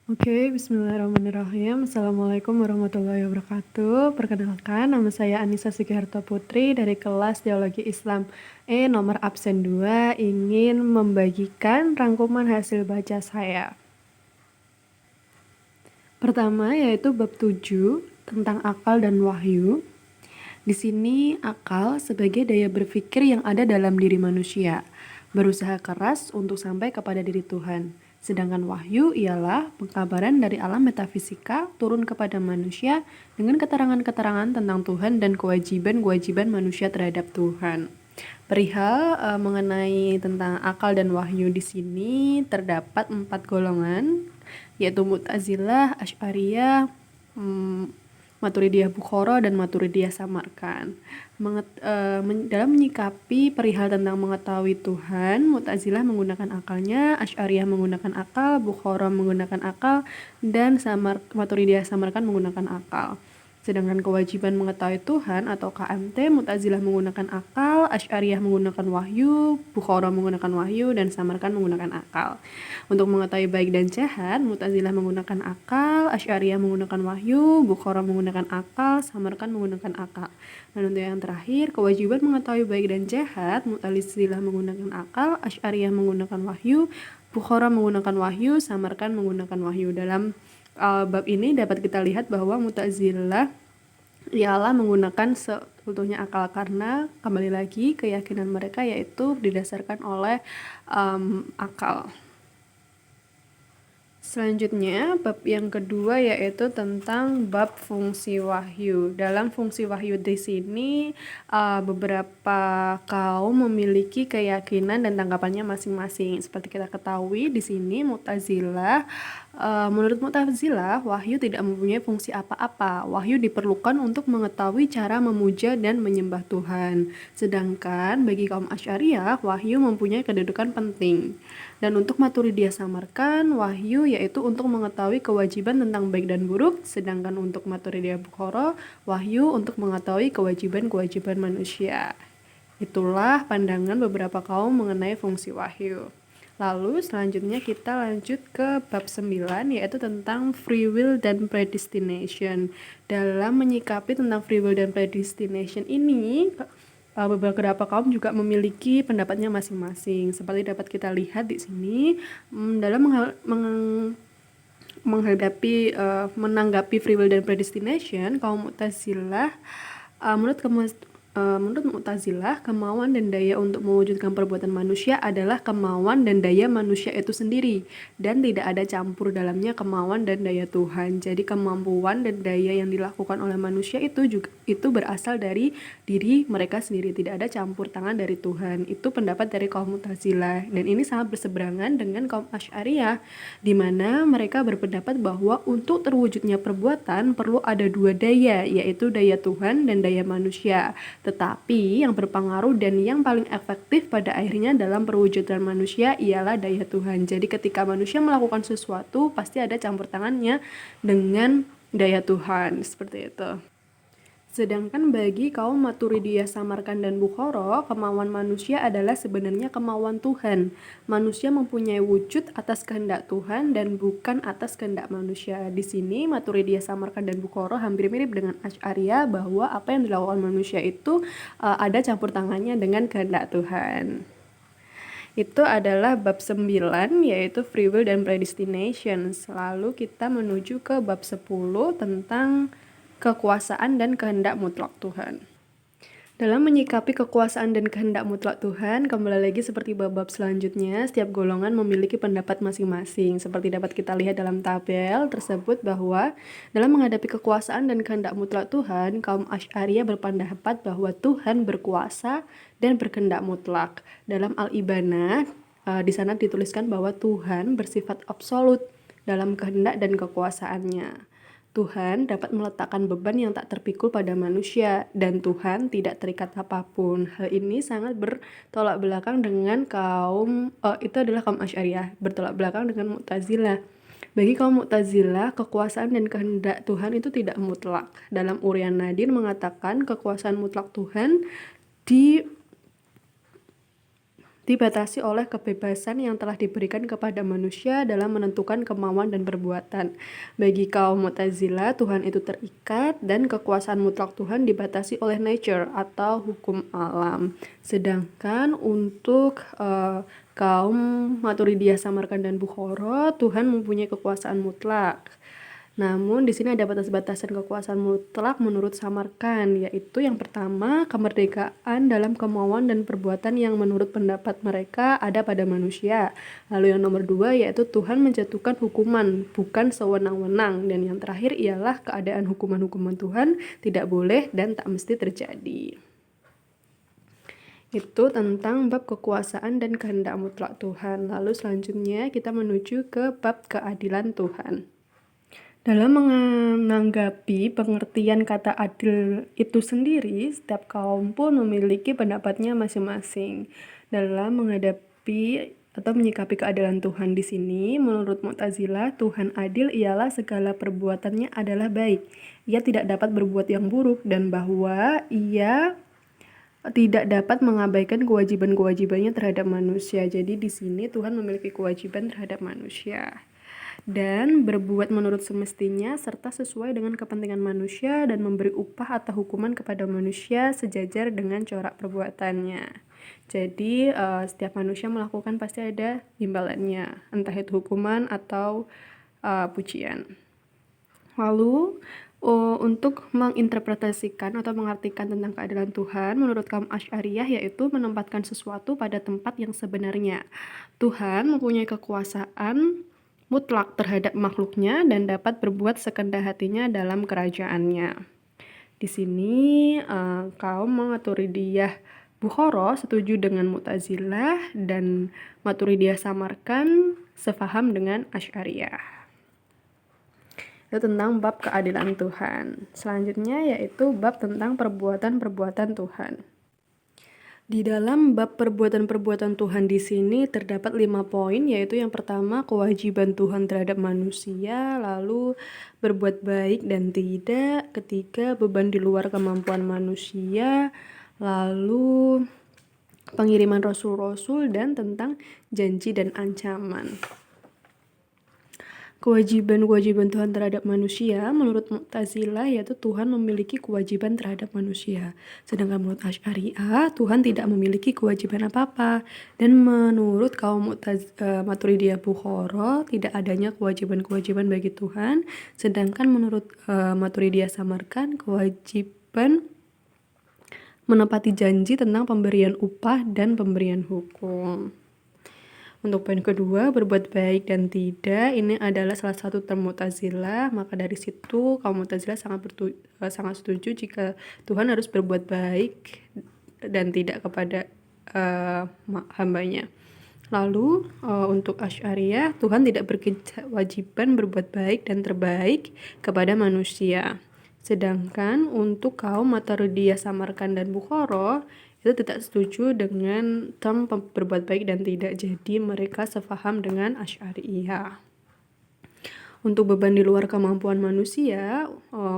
Oke, bismillahirrahmanirrahim. Assalamualaikum warahmatullahi wabarakatuh. Perkenalkan, nama saya Anissa Sugiharto Putri dari kelas Teologi Islam nomor absen 2, ingin membagikan rangkuman hasil baca saya. Pertama yaitu bab 7 tentang akal dan wahyu. Di sini akal sebagai daya berpikir yang ada dalam diri manusia, berusaha keras untuk sampai kepada diri Tuhan. Sedangkan wahyu ialah pengkabaran dari alam metafisika turun kepada manusia dengan keterangan-keterangan tentang Tuhan dan kewajiban-kewajiban manusia terhadap Tuhan. Perihal mengenai tentang akal dan wahyu di sini terdapat 4 golongan, yaitu Mu'tazilah, Asy'ariyah, Maturidiyah Bukhara, dan Maturidiyah Samarkand. Dalam menyikapi perihal tentang mengetahui Tuhan, Mu'tazilah menggunakan akalnya, Asy'ariyah menggunakan akal, Bukhara menggunakan akal, dan Maturidiyah Samarkand menggunakan akal. Sedangkan kewajiban mengetahui Tuhan atau KMT, Mu'tazilah menggunakan akal, Asy'ariyah menggunakan wahyu, Bukhara menggunakan wahyu, dan Samarkand menggunakan akal. Untuk mengetahui baik dan jahat, Mu'tazilah menggunakan akal, Asy'ariyah menggunakan wahyu, Bukhara menggunakan akal, Samarkand menggunakan akal. Dan untuk yang terakhir, kewajiban mengetahui baik dan jahat, Mu'tazilah menggunakan akal, Asy'ariyah menggunakan wahyu, Bukhara menggunakan wahyu, Samarkand menggunakan wahyu. Dalam bab ini dapat kita lihat bahwa Mu'tazilah ialah menggunakan seutuhnya akal, karena kembali lagi keyakinan mereka yaitu didasarkan oleh akal. Selanjutnya, bab yang kedua yaitu tentang bab fungsi wahyu. Dalam fungsi wahyu di sini, beberapa kaum memiliki keyakinan dan tanggapannya masing-masing. Seperti kita ketahui di sini Mu'tazilah, menurut Mu'tazilah, wahyu tidak mempunyai fungsi apa-apa. Wahyu diperlukan untuk mengetahui cara memuja dan menyembah Tuhan. Sedangkan bagi kaum Asy'ariyah, wahyu mempunyai kedudukan penting. Dan untuk Maturidiyah Samarkand, wahyu yaitu untuk mengetahui kewajiban tentang baik dan buruk, sedangkan untuk Maturidiyah Bukhara, wahyu untuk mengetahui kewajiban-kewajiban manusia. Itulah pandangan beberapa kaum mengenai fungsi wahyu. Lalu selanjutnya kita lanjut ke bab 9, yaitu tentang free will dan predestination. Dalam menyikapi tentang free will dan predestination ini, beberapa kaum juga memiliki pendapatnya masing-masing. Seperti dapat kita lihat di sini, dalam menanggapi free will dan predestination, kaum Mu'tazilah menurut Mu'tazilah, kemauan dan daya untuk mewujudkan perbuatan manusia adalah kemauan dan daya manusia itu sendiri, dan tidak ada campur dalamnya kemauan dan daya Tuhan. Jadi kemampuan dan daya yang dilakukan oleh manusia itu berasal dari diri mereka sendiri, tidak ada campur tangan dari Tuhan. Itu pendapat dari kaum Mu'tazilah, dan ini sangat berseberangan dengan kaum Asy'ariyah, di mana mereka berpendapat bahwa untuk terwujudnya perbuatan perlu ada dua daya, yaitu daya Tuhan dan daya manusia. Tetapi yang berpengaruh dan yang paling efektif pada akhirnya dalam perwujudan manusia ialah daya Tuhan. Jadi ketika manusia melakukan sesuatu, pasti ada campur tangannya dengan daya Tuhan, seperti itu. Sedangkan bagi kaum Maturidiyah Samarkand dan Bukhara, kemauan manusia adalah sebenarnya kemauan Tuhan. Manusia mempunyai wujud atas kehendak Tuhan dan bukan atas kehendak manusia. Di sini Maturidiyah Samarkand dan Bukhara hampir mirip dengan Asy'ariyah, bahwa apa yang dilakukan manusia itu ada campur tangannya dengan kehendak Tuhan. Itu adalah bab 9, yaitu free will dan predestination. Lalu kita menuju ke bab 10 tentang kekuasaan dan kehendak mutlak Tuhan. Dalam menyikapi kekuasaan dan kehendak mutlak Tuhan, kembali lagi seperti bab-bab selanjutnya, setiap golongan memiliki pendapat masing-masing. Seperti dapat kita lihat dalam tabel tersebut bahwa dalam menghadapi kekuasaan dan kehendak mutlak Tuhan, kaum Asy'ariyah berpendapat bahwa Tuhan berkuasa dan berkehendak mutlak. Dalam Al-Ibanah, di sana dituliskan bahwa Tuhan bersifat absolut dalam kehendak dan kekuasaannya. Tuhan dapat meletakkan beban yang tak terpikul pada manusia, dan Tuhan tidak terikat apapun. Hal ini sangat bertolak belakang dengan kaum Asy'ariyah, bertolak belakang dengan Mu'tazilah. Bagi kaum Mu'tazilah, kekuasaan dan kehendak Tuhan itu tidak mutlak. Dalam Uryan Nadir mengatakan kekuasaan mutlak Tuhan dibatasi oleh kebebasan yang telah diberikan kepada manusia dalam menentukan kemauan dan perbuatan. Bagi kaum Mu'tazilah, Tuhan itu terikat dan kekuasaan mutlak Tuhan dibatasi oleh nature atau hukum alam. Sedangkan untuk kaum Maturidiyah, Samarkand, dan Bukhara, Tuhan mempunyai kekuasaan mutlak. Namun di sini ada batas-batasan kekuasaan mutlak menurut Samarkand, yaitu yang pertama, kemerdekaan dalam kemauan dan perbuatan yang menurut pendapat mereka ada pada manusia. Lalu yang nomor 2 yaitu Tuhan menjatuhkan hukuman, bukan sewenang-wenang. Dan yang terakhir ialah keadaan hukuman-hukuman Tuhan tidak boleh dan tak mesti terjadi. Itu tentang bab kekuasaan dan kehendak mutlak Tuhan. Lalu selanjutnya kita menuju ke bab keadilan Tuhan. Dalam menanggapi pengertian kata adil itu sendiri, setiap kaum pun memiliki pendapatnya masing-masing. Dalam menghadapi atau menyikapi keadilan Tuhan di sini, menurut Mu'tazilah, Tuhan adil ialah segala perbuatannya adalah baik. Ia tidak dapat berbuat yang buruk dan bahwa ia tidak dapat mengabaikan kewajiban-kewajibannya terhadap manusia. Jadi di sini Tuhan memiliki kewajiban terhadap manusia dan berbuat menurut semestinya serta sesuai dengan kepentingan manusia dan memberi upah atau hukuman kepada manusia sejajar dengan corak perbuatannya. Jadi setiap manusia melakukan pasti ada imbalannya, entah itu hukuman atau pujian. Lalu untuk menginterpretasikan atau mengartikan tentang keadilan Tuhan menurut kaum Asy'ariyah yaitu menempatkan sesuatu pada tempat yang sebenarnya. Tuhan mempunyai kekuasaan mutlak terhadap makhluknya dan dapat berbuat sekendah hatinya dalam kerajaannya. Di sini kaum Maturidiyah Bukhara setuju dengan Mu'tazilah dan Maturidiyah Samarkand sefaham dengan Asy'ariyah. Itu tentang bab keadilan Tuhan. Selanjutnya yaitu bab tentang perbuatan-perbuatan Tuhan. Di dalam bab perbuatan-perbuatan Tuhan di sini terdapat 5 poin, yaitu yang pertama kewajiban Tuhan terhadap manusia, lalu berbuat baik dan tidak, ketiga beban di luar kemampuan manusia, lalu pengiriman rasul-rasul, dan tentang janji dan ancaman. Kewajiban-kewajiban Tuhan terhadap manusia menurut Mu'tazilah yaitu Tuhan memiliki kewajiban terhadap manusia. Sedangkan menurut Asy'ariyah Tuhan tidak memiliki kewajiban apa-apa. Dan menurut kaum Maturidiyah Bukhara tidak adanya kewajiban-kewajiban bagi Tuhan. Sedangkan menurut Maturidiyah Samarkand kewajiban menepati janji tentang pemberian upah dan pemberian hukum. Untuk poin kedua, berbuat baik dan tidak, ini adalah salah satu term Mu'tazilah, maka dari situ kaum Mu'tazilah sangat setuju jika Tuhan harus berbuat baik dan tidak kepada hambanya. Lalu untuk Asy'ariyah, Tuhan tidak berkewajiban berbuat baik dan terbaik kepada manusia. Sedangkan untuk kaum Maturidiyah Samarkand dan Bukhara itu tidak setuju dengan term berbuat baik dan tidak, jadi mereka sefaham dengan Asy'ariyah. Untuk beban di luar kemampuan manusia,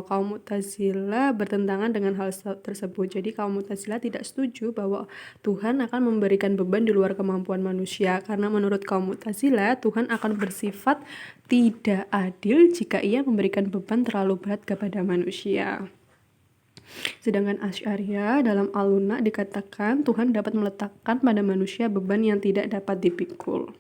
kaum Mu'tazilah bertentangan dengan hal tersebut. Jadi kaum Mu'tazilah tidak setuju bahwa Tuhan akan memberikan beban di luar kemampuan manusia, karena menurut kaum Mu'tazilah Tuhan akan bersifat tidak adil jika ia memberikan beban terlalu berat kepada manusia. Sedangkan Asy'ariyah dalam Al-Lunna dikatakan Tuhan dapat meletakkan pada manusia beban yang tidak dapat dipikul.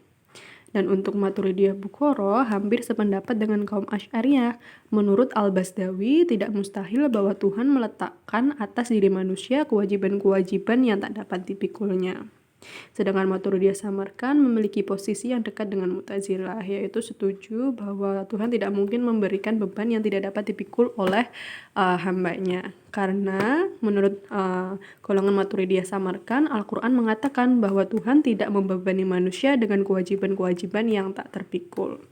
Dan untuk Maturidiyah Bukhara hampir sependapat dengan kaum Asy'ariyah. Menurut Al-Basdawi tidak mustahil bahwa Tuhan meletakkan atas diri manusia kewajiban-kewajiban yang tak dapat dipikulnya. Sedangkan Maturidiyah Samarkand memiliki posisi yang dekat dengan Mu'tazilah, yaitu setuju bahwa Tuhan tidak mungkin memberikan beban yang tidak dapat dipikul oleh hambanya. Karena menurut golongan Maturidiyah Samarkand, Al-Quran mengatakan bahwa Tuhan tidak membebani manusia dengan kewajiban-kewajiban yang tak terpikul.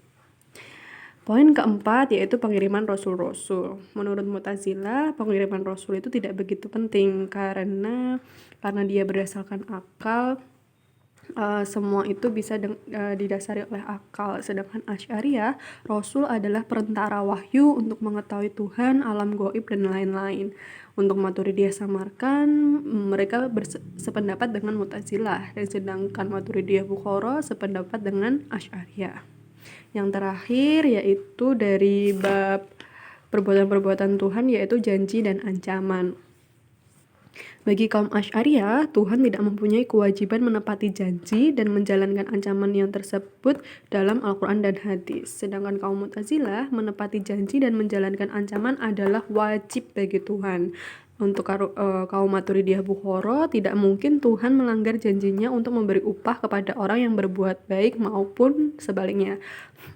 Poin keempat yaitu pengiriman rasul-rasul. Menurut Mu'tazilah, pengiriman rasul itu tidak begitu penting karena dia berdasarkan akal semua itu bisa didasari oleh akal. Sedangkan Asy'ariyah, Rasul adalah perantara wahyu untuk mengetahui Tuhan, alam gaib dan lain-lain. Untuk Maturidiyah Samarkand, mereka sependapat dengan Mu'tazilah, dan sedangkan Maturidiyah Bukhara sependapat dengan Asy'ariyah. Yang terakhir yaitu dari bab perbuatan-perbuatan Tuhan, yaitu janji dan ancaman. Bagi kaum Asy'ariyah, Tuhan tidak mempunyai kewajiban menepati janji dan menjalankan ancaman yang tersebut dalam Al-Quran dan hadis. Sedangkan kaum Mu'tazilah, menepati janji dan menjalankan ancaman adalah wajib bagi Tuhan. Untuk kaum Maturidiyah Bukhara, tidak mungkin Tuhan melanggar janjinya untuk memberi upah kepada orang yang berbuat baik maupun sebaliknya,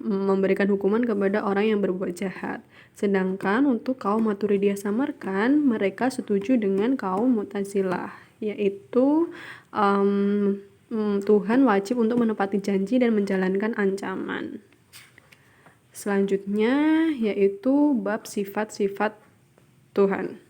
memberikan hukuman kepada orang yang berbuat jahat. Sedangkan untuk kaum Maturidiyah Samarkand, mereka setuju dengan kaum Mu'tazilah, yaitu Tuhan wajib untuk menepati janji dan menjalankan ancaman. Selanjutnya yaitu bab sifat-sifat Tuhan.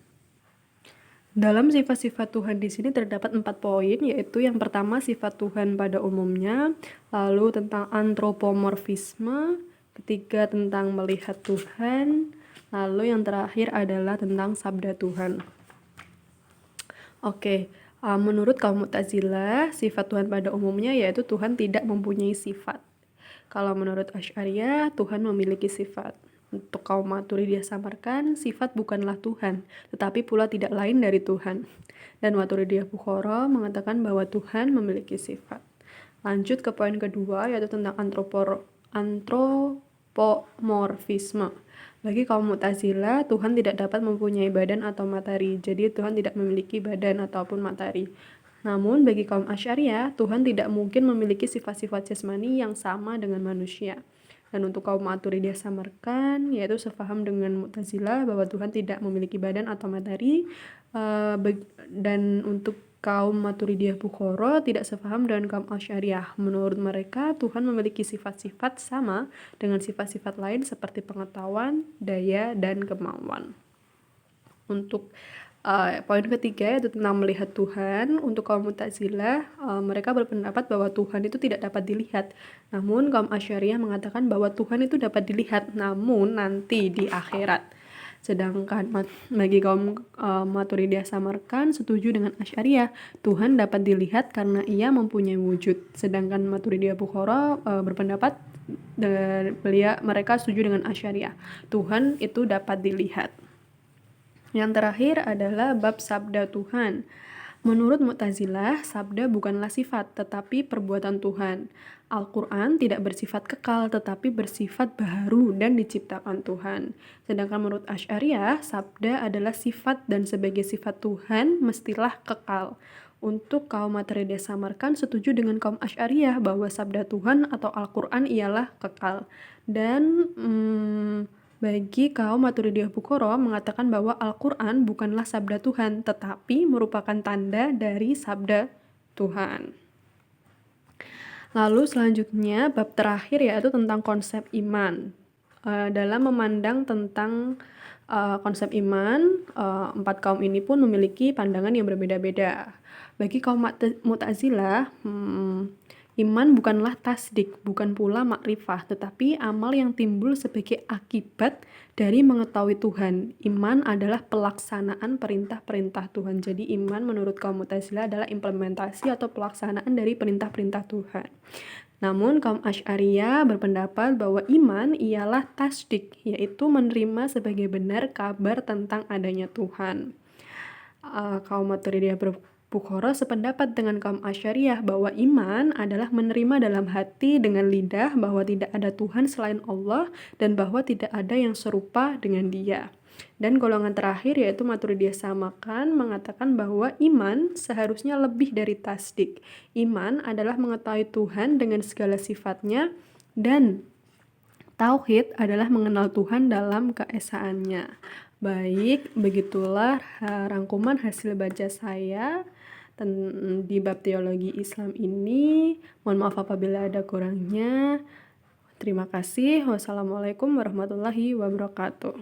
Dalam sifat-sifat Tuhan di sini terdapat 4 poin, yaitu yang pertama sifat Tuhan pada umumnya, lalu tentang antropomorfisme, ketiga tentang melihat Tuhan, lalu yang terakhir adalah tentang sabda Tuhan. Oke, menurut kaum Mu'tazilah, sifat Tuhan pada umumnya yaitu Tuhan tidak mempunyai sifat. Kalau menurut Asy'ariyah, Tuhan memiliki sifat. Untuk kaum Maturidiyah Samarkand, sifat bukanlah Tuhan, tetapi pula tidak lain dari Tuhan. Dan Maturidiyah Bukhara mengatakan bahwa Tuhan memiliki sifat. Lanjut ke poin kedua, yaitu tentang antropomorfisme. Bagi kaum Mu'tazilah, Tuhan tidak dapat mempunyai badan atau materi, jadi Tuhan tidak memiliki badan ataupun materi. Namun bagi kaum Asy'ariyah, Tuhan tidak mungkin memiliki sifat-sifat jasmani yang sama dengan manusia. Dan untuk kaum Maturidiyah Samarkand, yaitu sefaham dengan Mu'tazilah bahwa Tuhan tidak memiliki badan atau materi. Dan untuk kaum Maturidiyah Bukhara tidak sefaham dengan kaum Asy'ariyah. Menurut mereka, Tuhan memiliki sifat-sifat sama dengan sifat-sifat lain seperti pengetahuan, daya, dan kemauan. Untuk poin ketiga yaitu tentang melihat Tuhan. Untuk kaum Mu'tazilah, mereka berpendapat bahwa Tuhan itu tidak dapat dilihat. Namun kaum Asy'ariyah mengatakan bahwa Tuhan itu dapat dilihat, namun nanti di akhirat. Sedangkan bagi kaum Maturidiyah Samarkand setuju dengan Asy'ariyah, Tuhan dapat dilihat karena ia mempunyai wujud. Sedangkan Maturidiyah Bukhara berpendapat mereka setuju dengan Asy'ariyah, Tuhan itu dapat dilihat. Yang terakhir adalah bab sabda Tuhan. Menurut Mu'tazilah, sabda bukanlah sifat, tetapi perbuatan Tuhan. Al-Quran tidak bersifat kekal, tetapi bersifat baru dan diciptakan Tuhan. Sedangkan menurut Asy'ariyah, sabda adalah sifat dan sebagai sifat Tuhan mestilah kekal. Untuk kaum Maturidiyah Samarkand setuju dengan kaum Asy'ariyah bahwa sabda Tuhan atau Al-Quran ialah kekal. Dan bagi kaum Maturidiyah Bukhara mengatakan bahwa Al-Quran bukanlah sabda Tuhan, tetapi merupakan tanda dari sabda Tuhan. Lalu selanjutnya bab terakhir yaitu tentang konsep iman. Dalam memandang tentang konsep iman, 4 kaum ini pun memiliki pandangan yang berbeda-beda. Bagi kaum Mu'tazilah, iman bukanlah tasdik, bukan pula makrifah, tetapi amal yang timbul sebagai akibat dari mengetahui Tuhan. Iman adalah pelaksanaan perintah-perintah Tuhan. Jadi iman menurut kaum Mu'tazilah adalah implementasi atau pelaksanaan dari perintah-perintah Tuhan. Namun kaum Asy'ariyah berpendapat bahwa iman ialah tasdik, yaitu menerima sebagai benar kabar tentang adanya Tuhan. Kaum Maturidiyah Bukhara sependapat dengan kaum Asy'ariyah bahwa iman adalah menerima dalam hati dengan lidah bahwa tidak ada Tuhan selain Allah dan bahwa tidak ada yang serupa dengan Dia. Dan golongan terakhir yaitu Maturidiyah Samarkand mengatakan bahwa iman seharusnya lebih dari tasdik. Iman adalah mengetahui Tuhan dengan segala sifatnya, dan tauhid adalah mengenal Tuhan dalam keesaannya. Baik, begitulah rangkuman hasil baca saya di bab teologi Islam ini. Mohon maaf apabila ada kurangnya. Terima kasih. Wassalamualaikum warahmatullahi wabarakatuh.